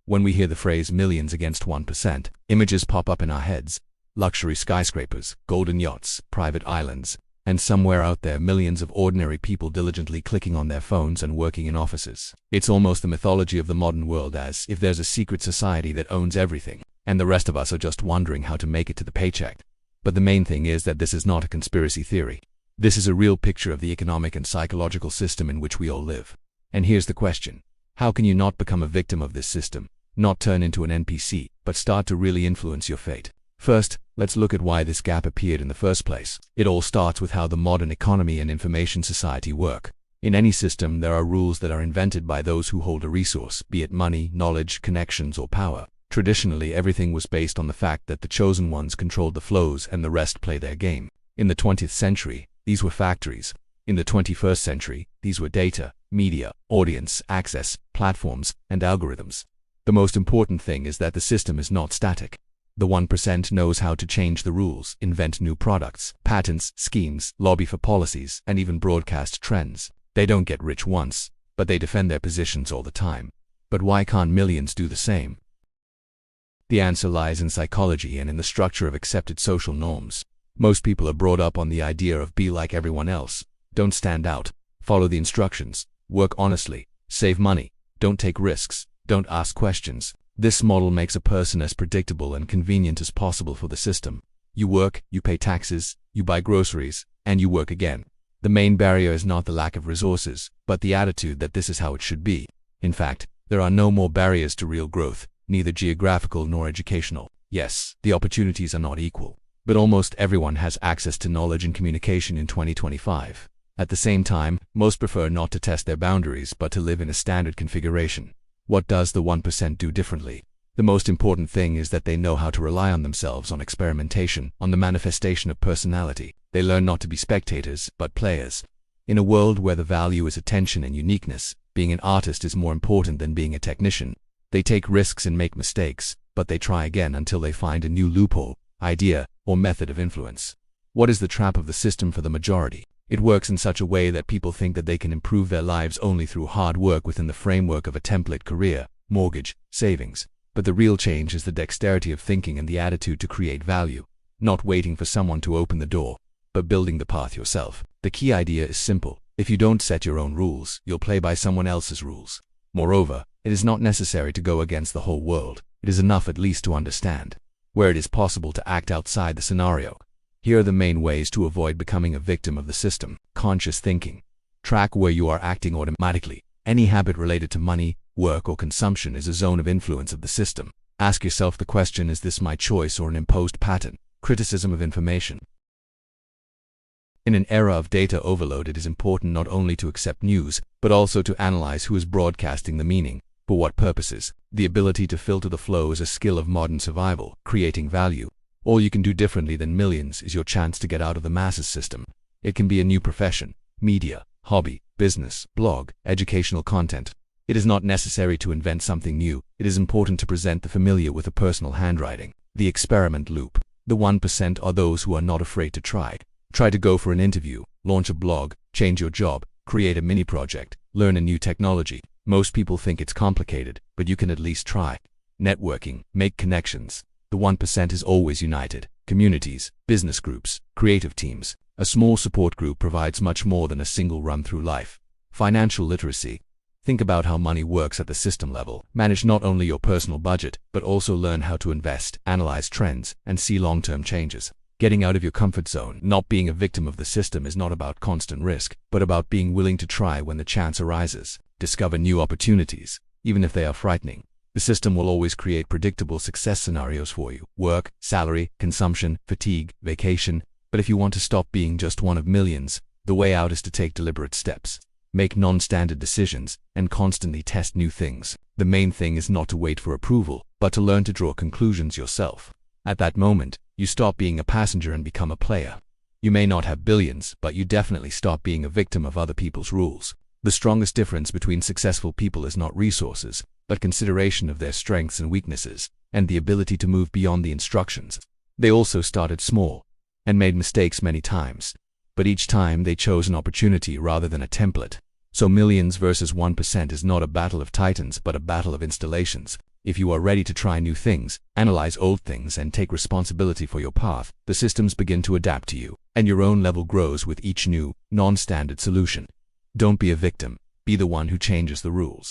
When we hear the phrase millions against 1%, images pop up in our heads. Luxury skyscrapers, golden yachts, private islands, and somewhere out there millions of ordinary people diligently clicking on their phones and working in offices. It's almost the mythology of the modern world, as if there's a secret society that owns everything, and the rest of us are just wondering how to make it to the paycheck. But the main thing is that this is not a conspiracy theory. This is a real picture of the economic and psychological system in which we all live. And here's the question. How can you not become a victim of this system? Not turn into an NPC, but start to really influence your fate? First, let's look at why this gap appeared in the first place. It all starts with how the modern economy and information society work. In any system, there are rules that are invented by those who hold a resource, be it money, knowledge, connections, or power. Traditionally, everything was based on the fact that the chosen ones controlled the flows and the rest play their game. In the 20th century, these were factories. In the 21st century, these were data, media, audience, access, platforms, and algorithms. The most important thing is that the system is not static. The 1% knows how to change the rules, invent new products, patents, schemes, lobby for policies, and even broadcast trends. They don't get rich once, but they defend their positions all the time. But why can't millions do the same? The answer lies in psychology and in the structure of accepted social norms. Most people are brought up on the idea of be like everyone else, don't stand out, follow the instructions, work honestly, save money, don't take risks, don't ask questions. This model makes a person as predictable and convenient as possible for the system. You work, you pay taxes, you buy groceries, and you work again. The main barrier is not the lack of resources, but the attitude that this is how it should be. In fact, there are no more barriers to real growth, neither geographical nor educational. Yes, the opportunities are not equal, but almost everyone has access to knowledge and communication in 2025. At the same time, most prefer not to test their boundaries but to live in a standard configuration. What does the 1% do differently? The most important thing is that they know how to rely on themselves, on experimentation, on the manifestation of personality. They learn not to be spectators, but players. In a world where the value is attention and uniqueness, being an artist is more important than being a technician. They take risks and make mistakes, but they try again until they find a new loophole, idea, or method of influence. What is the trap of the system for the majority? It works in such a way that people think that they can improve their lives only through hard work within the framework of a template career, mortgage, savings. But the real change is the dexterity of thinking and the attitude to create value. Not waiting for someone to open the door, but building the path yourself. The key idea is simple. If you don't set your own rules, you'll play by someone else's rules. Moreover, it is not necessary to go against the whole world. It is enough at least to understand where it is possible to act outside the scenario. Here are the main ways to avoid becoming a victim of the system. Conscious thinking. Track where you are acting automatically. Any habit related to money, work, or consumption is a zone of influence of the system. Ask yourself the question, is this my choice or an imposed pattern? Criticism of information. In an era of data overload, it is important not only to accept news, but also to analyze who is broadcasting the meaning, for what purposes. The ability to filter the flow is a skill of modern survival, creating value. All you can do differently than millions is your chance to get out of the masses system. It can be a new profession, media, hobby, business, blog, educational content. It is not necessary to invent something new. It is important to present the familiar with a personal handwriting. The experiment loop. The 1% are those who are not afraid to try. Try to go for an interview, launch a blog, change your job, create a mini project, learn a new technology. Most people think it's complicated, but you can at least try. Networking, make connections. The 1% is always united. Communities, business groups, creative teams. A small support group provides much more than a single run through life. Financial literacy. Think about how money works at the system level. Manage not only your personal budget, but also learn how to invest, analyze trends, and see long-term changes. Getting out of your comfort zone. Not being a victim of the system is not about constant risk, but about being willing to try when the chance arises. Discover new opportunities, even if they are frightening. The system will always create predictable success scenarios for you. Work, salary, consumption, fatigue, vacation. But if you want to stop being just one of millions, the way out is to take deliberate steps. Make non-standard decisions, and constantly test new things. The main thing is not to wait for approval, but to learn to draw conclusions yourself. At that moment, you stop being a passenger and become a player. You may not have billions, but you definitely stop being a victim of other people's rules. The strongest difference between successful people is not resources, but consideration of their strengths and weaknesses, and the ability to move beyond the instructions. They also started small, and made mistakes many times, but each time they chose an opportunity rather than a template. So millions versus 1% is not a battle of titans but a battle of installations. If you are ready to try new things, analyze old things, and take responsibility for your path, the systems begin to adapt to you, and your own level grows with each new, non-standard solution. Don't be a victim. Be the one who changes the rules.